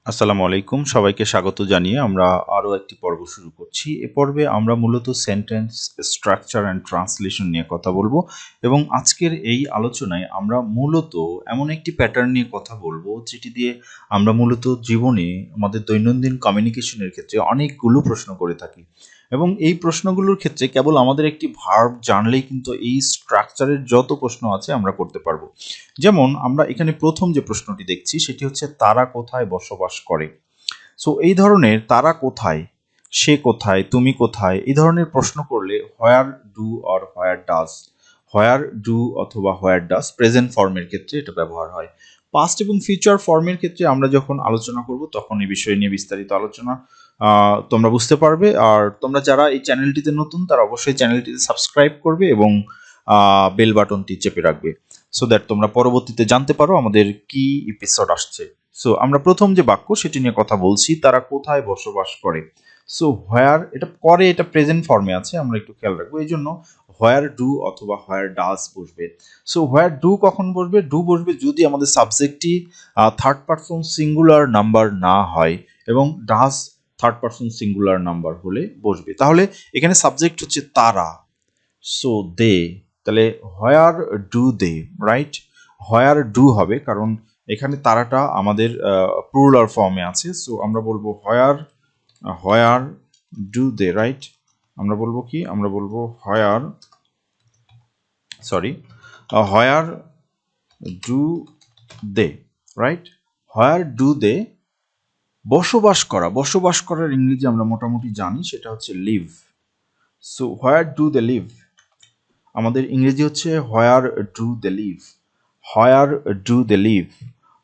আসসালামু আলাইকুম, সবাইকে স্বাগত জানিয়ে আমরা আরও একটি পর্ব শুরু করছি। এ পর্বে আমরা মূলত সেন্টেন্স স্ট্রাকচার অ্যান্ড ট্রান্সলেশন নিয়ে কথা বলবো এবং আজকের এই আলোচনায় আমরা মূলত এমন একটি প্যাটার্ন নিয়ে কথা বলবো যেটি দিয়ে আমরা মূলত জীবনে আমাদের দৈনন্দিন কমিউনিকেশনের ক্ষেত্রে অনেকগুলো প্রশ্ন করে থাকি এবং এই প্রশ্নগুলোর ক্ষেত্রে কেবল আমাদের একটি ভার্ব জানলেই কিন্তু এই স্ট্রাকচারের যত প্রশ্ন আছে আমরা করতে পারবো। যেমন আমরা এখানে প্রথম যে প্রশ্নটি দেখছি সেটি হচ্ছে তারা কোথায় বসবাস করে। সো এই ধরনের তারা কোথায়, সে কোথায়, তুমি কোথায়, এই ধরনের প্রশ্ন করলে where do or where does, where do অথবা হোয়ার ডাজ প্রেজেন্ট ফর্মের ক্ষেত্রে এটা ব্যবহার হয়। পাস্ট এবং ফিউচার ফর্মের ক্ষেত্রে আমরা যখন আলোচনা করব তখন এই বিষয় নিয়ে বিস্তারিত আলোচনা তোমরা বুঝতে পারবে। আর তোমরা যারা এই চ্যানেলটিতে নতুন তারা অবশ্যই চ্যানেলটিতে সাবস্ক্রাইব করবে এবং বেল বাটনটি চেপে রাখবে সো দ্যাট তোমরা পরবর্তীতে জানতে পারো আমাদের কি এপিসোড আসছে। সো আমরা প্রথম যে বাক্য সেটি নিয়ে কথা বলছি, তারা কোথায় বসবাস করে। সো হোয়ার এটা করে, এটা প্রেজেন্ট ফর্মে আছে, আমরা একটু খেয়াল রাখবো। এই জন্য হোয়ার ডু অথবা হোয়ার ডাজ বসবে। সো হোয়ার ডু কখন বসবে? ডু বসবে যদি আমাদের সাবজেক্টটি থার্ড পারসন সিঙ্গুলার নাম্বার না হয় এবং does third person singular number হলে বসবে। তাহলে এখানে সাবজেক্ট হচ্ছে তারা, সো দে, তাহলে where do they, right? Where do হবে কারণ এখানে তারাটা আমাদের প্লুরাল ফর্মে আছে। সো আমরা বলবো হোয়ার ডু দে, রাইট? আমরা বলবো কি? আমরা বলবো where do they, right? Where do they বসবাস করা। বসবাস করার ইংরেজি আমরা মোটামুটি জানি, সেটা হচ্ছে live. So where do they live, আমাদের ইংরেজি হচ্ছে where do they live, where do they live,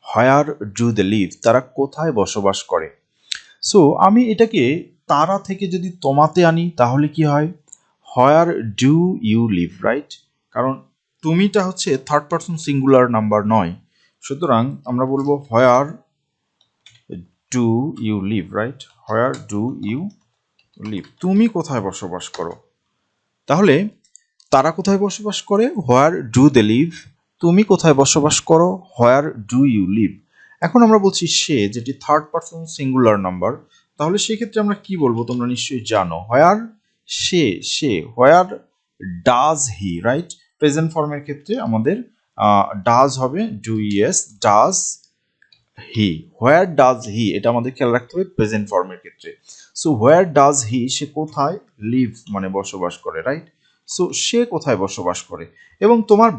where do they live, তারা কোথায় বসবাস করে। সো আমি এটাকে তারা থেকে যদি তোমাতে আনি তাহলে কি হয়? Where do you live, right? কারণ তুমিটা হচ্ছে থার্ড পারসন সিঙ্গুলার নাম্বার নয়, সুতরাং আমরা বলবো where do you live, right? Where do you live, তুমি কোথায় বসবাস করো। তাহলে তারা কোথায় বসবাস করে? Where do they live. তুমি কোথায় বসবাস করো? Where do you live. এখন আমরা বলছি সে, যেটি থার্ড পারসন সিঙ্গুলার নাম্বার, তাহলে সেক্ষেত্রে আমরা কি বলবো তোমরা নিশ্চয়ই জানো। Where say where does he, right? Present ফর্মের ক্ষেত্রে আমাদের ডাজ হবে do es, does he. Where does he, এটা আমাদের খেয়াল রাখতে হবে প্রেজেন্ট ফর্মের ক্ষেত্রে। সো হোয়ার ডাজ হি, সে কোথায় লিভ মানে বসবাস করে, রাইট? সো সে কোথায় বসবাস করে। এবং তোমার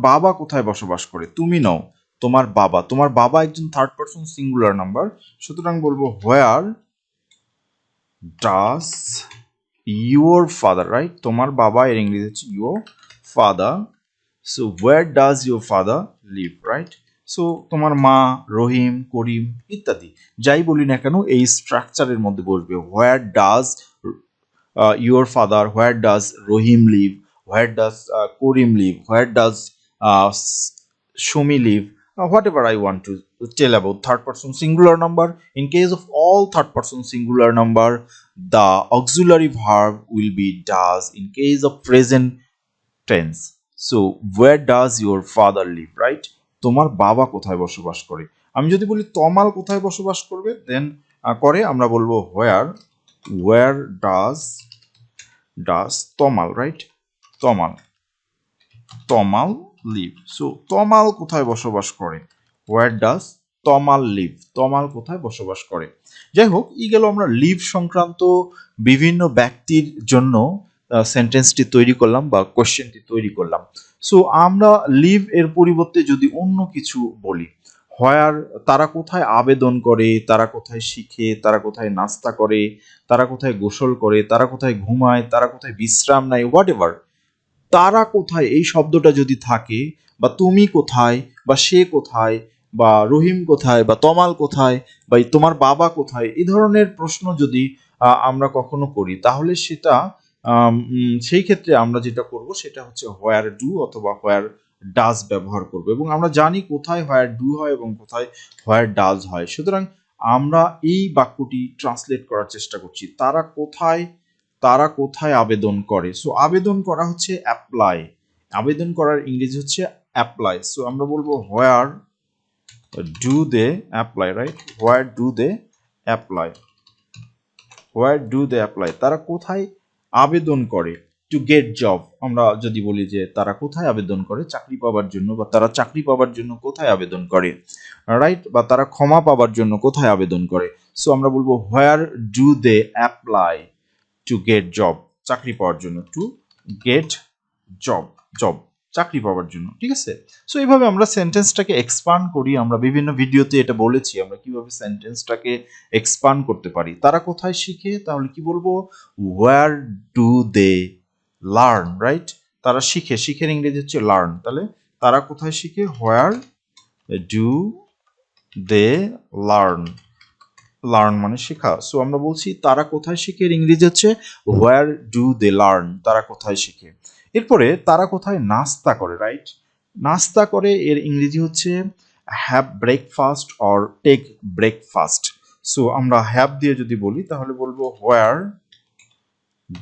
বাবা কোথায় বসবাস করে? তুমি নও, তোমার বাবা। তোমার বাবা একজন থার্ড পারসন সিঙ্গুলার নাম্বার, সুতরাং বলবো where does your father, right? তোমার বাবা এর ইংরেজি হচ্ছে your father. So where does your father live, right? So তোমার মা, রহিম, করিম ইত্যাদি যাই বলি না কেন এই স্ট্রাকচারের মধ্যে বসবে। Where does your father, where does Rahim live, where does Karim live, where does Shumi live, whatever I want to tell about third person singular number. In case of all third person singular number, the auxiliary verb will be does in case of present tense. So where does your father live, right? তোমার বাবা কোথায় বসবাস করে। আমি যদি বলি তমাল কোথায় বসবাস করবে, দেন করে আমরা বলবো where does Tamal, right? Tamal live. So Tamal কোথায় বসবাস করে? হোয়ার ডাজ তমাল লিভ, তমাল কোথায় বসবাস করে। যাই হোক, এই গেল আমরা লিভ সংক্রান্ত বিভিন্ন ব্যক্তির জন্য সেন্টেন্সটি তৈরি করলাম বা কোশ্চেনটি তৈরি করলাম। সো আমরা লিভ এর পরিবর্তে যদি অন্য কিছু বলি, হোয়ার, তারা কোথায় আবেদন করে, তারা কোথায় শিখে, তারা কোথায় নাস্তা করে, তারা কোথায় গোসল করে, তারা কোথায় ঘুমায়, তারা কোথায় বিশ্রাম নেয়, হোয়াট এভার, তারা কোথায় এই শব্দটা যদি থাকে, বা তুমি কোথায়, বা সে কোথায়, বা রহিম কোথায়, বা তমাল কোথায়, বা তোমার বাবা কোথায়, এই ধরনের প্রশ্ন যদি আমরা কখনো করি তাহলে সেটা সেই ক্ষেত্রে আমরা যেটা করব সেটা হচ্ছে হোয়ার ডু অথবা হোয়ার ডাজ ব্যবহার করব। এবং আমরা জানি কোথায় হোয়ার ডু হয় এবং কোথায় হোয়ার ডাজ হয়। সুতরাং আমরা এই বাক্যটি ট্রান্সলেট করার চেষ্টা করছি, তারা কোথায় আবেদন করে। সো আবেদন করা হচ্ছে অ্যাপ্লাই, আবেদন করার ইংরেজি হচ্ছে অ্যাপ্লাই। সো আমরা বলবো where do they apply, right? Where do they apply, where do they apply, তারা কোথায় আবেদন করে? টু গেট জব, আমরা যদি বলি যে তারা কোথায় আবেদন করে চাকরি পাওয়ার জন্য, বা তারা চাকরি পাওয়ার জন্য কোথায় আবেদন করে, রাইট? বা তারা ক্ষমা পাওয়ার জন্য কোথায় আবেদন করে। সো আমরা বলবো where do they apply to get job, চাকরি পাওয়ার জন্য, টু গেট জব, জব চাকরি পাওয়ার জন্য, ঠিক আছে? সো এইভাবে আমরা সেন্টেন্সটাকে এক্সপান্ড করি। আমরা বিভিন্ন ভিডিওতে এটা বলেছি আমরা কিভাবে সেন্টেন্সটাকে এক্সপান্ড করতে পারি। তারা কোথায় শিখে, তাহলে কি বলবো? Where do they learn, right? তারা শিখে, শিখের ইংরেজি হচ্ছে লার্ন, তাহলে তারা কোথায় শিখে? Where do they learn, learn মানে শেখা। সো আমরা বলছি তারা কোথায় শিখে, এর ইংরেজি হচ্ছে হোয়ার ডু দে লার্ন, তারা কোথায় শিখে। এরপরে তারা কোথায় নাস্তা করে, রাইট? নাস্তা করে এর ইংরেজি হচ্ছে have breakfast or take breakfast. So আমরা হ্যাভ দিয়ে যদি বলি তাহলে বলবো হোয়ার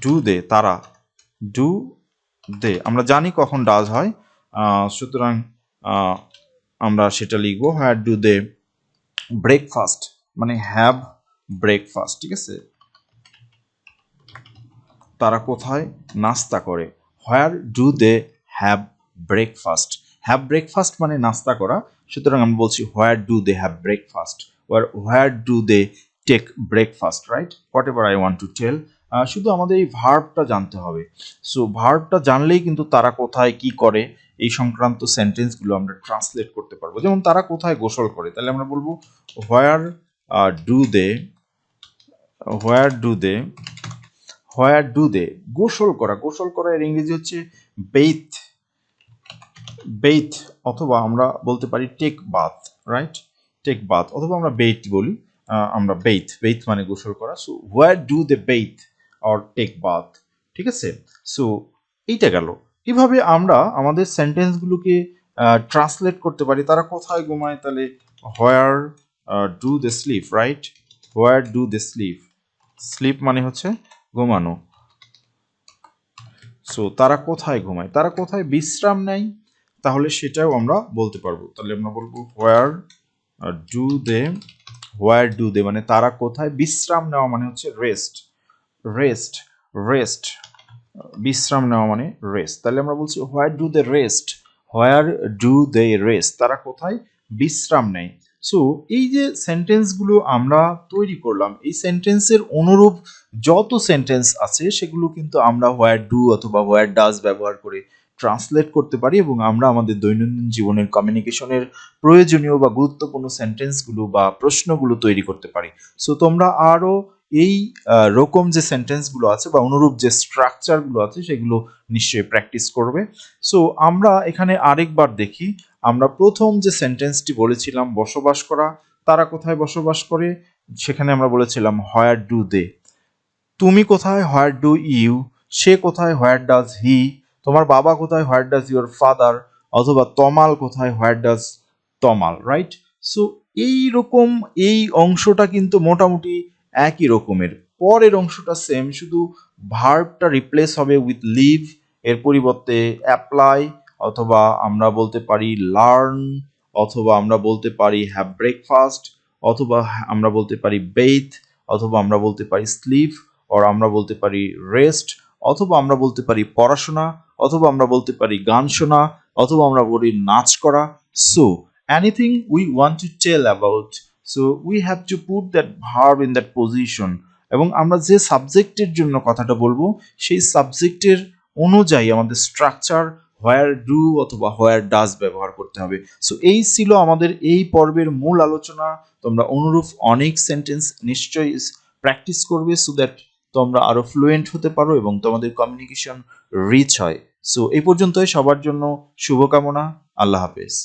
ডু দে, তারা ডু দে, আমরা জানি কখন ডাজ হয়, সুতরাং আমরা সেটা লিখবো হোয়ার ডু দে ব্রেকফাস্ট, মানে হ্যাভ ব্রেকফাস্ট, ঠিক আছে? তারা কোথায় নাস্তা করে, where do they have breakfast. Have breakfast মানে নাস্তা করা, সুতরাং আমি বলছি where do they have breakfast, where do they take breakfast, right? Whatever I want to tell. শুধু আমাদের এই ভার্বটা জানতে হবে। সো ভার্বটা জানলেই কিন্তু তারা কোথায় কি করে এই সংক্রান্ত সেন্টেন্সগুলো আমরা ট্রান্সলেট করতে পারবো। যেমন তারা কোথায় গোসল করে, তাহলে আমরা বলবো where do they, where do they, where do they গোসল করা, গোসল করা এর ইংরেজি হচ্ছে বেথ, বেথ, অথবা আমরা বলতে পারি take bath, right? Take bath, অথবা আমরা বেথ বলি, আমরা বেথ, বেথ মানে গোসল করা। So where do they bathe or take bath, ঠিক আছে? সো এইটা গেল। এভাবে আমরা আমাদের সেন্টেন্সগুলোকে ট্রান্সলেট করতে পারি। তারা কোথায় ঘুমায়, তাহলে where do they sleep, right? Where do they sleep, sleep মানে হচ্ছে ঘুমানো। সো তারা কোথায় ঘুমায়, তারা কোথায় বিশ্রাম নেয়, তাহলে সেটাও আমরা বলতে পারবো। তাহলে আমরা বলবো where do they, where do দে মানে তারা কোথায় বিশ্রাম নেওয়া, মানে হচ্ছে রেস্ট, রেস্ট, রেস্ট, বিশ্রাম নেওয়া মানে রেস্ট। তাহলে আমরা বলছি where do they rest, where do they rest, তারা কোথায় বিশ্রাম নেয়। সো এই যে সেন্টেন্সগুলো আমরা তৈরি করলাম, এই সেন্টেন্সের অনুরূপ যত সেন্টেন্স আছে সেগুলো কিন্তু আমরা হোয়ার ডু অথবা হোয়ার ডাজ ব্যবহার করে ট্রান্সলেট করতে পারি, এবং আমরা আমাদের দৈনন্দিন জীবনের কমিউনিকেশনের প্রয়োজনীয় বা গুরুত্বপূর্ণ সেন্টেন্সগুলো বা প্রশ্নগুলো তৈরি করতে পারি। সো তোমরা আরও এই রকম যে সেন্টেন্সগুলো আছে বা অনুরূপ যে স্ট্রাকচারগুলো আছে সেগুলো নিশ্চয়ই প্র্যাকটিস করবে। সো আমরা এখানে আরেকবার দেখি। আমরা প্রথম যে সেন্টেন্সটি বলেছিলাম বসবাস করা, তারা কোথায় বসবাস করে, সেখানে আমরা বলেছিলাম হোয়ার ডু দে। তুমি কোথায়, হোয়ার ডু ইউ। সে কোথায়, হোয়ার ডাজ হি। তোমার বাবা কোথায়, হোয়ার ডাজ ইউর ফাদার। অথবা তমাল কোথায়, where does Tamal, right? So এইরকম এই অংশটা কিন্তু মোটামুটি একই রকমের, পরের অংশটা সেম, শুধু ভার্বটা রিপ্লেস হবে উইথ লিভ, এর পরিবর্তে অ্যাপ্লাই, অথবা আমরা বলতে পারি লার্ন, অথবা আমরা বলতে পারি হ্যাভ ব্রেকফাস্ট, অথবা আমরা বলতে পারি বেথ, অথবা আমরা বলতে পারি স্লিপ, or আমরা বলতে পারি রেস্ট, অথবা আমরা বলতে পারি পড়াশোনা, অথবা আমরা বলতে পারি গান শোনা, অথবা আমরা বলি নাচ করা। So anything we want to tell about, so we have to put that verb in that position, এবং আমরা যে সাবজেক্টের জন্য কথাটা বলবো সেই সাবজেক্টের অনুযায়ী আমাদের স্ট্রাকচার হোয়ার ডু অথবা হোয়ার ডাজ ব্যবহার করতে হবে। সো এই ছিল আমাদের এই পর্বের মূল আলোচনা। তোমরা অনুরূপ অনেক সেন্টেন্স নিশ্চয়ই প্র্যাকটিস করবে, সো দ্যাট তোমরা আরো ফ্লুয়েন্ট হতে পারো এবং তোমাদের কমিউনিকেশন রিচ হয়। সো এই পর্যন্তই, সবার জন্য শুভকামনা। আল্লাহ হাফেজ।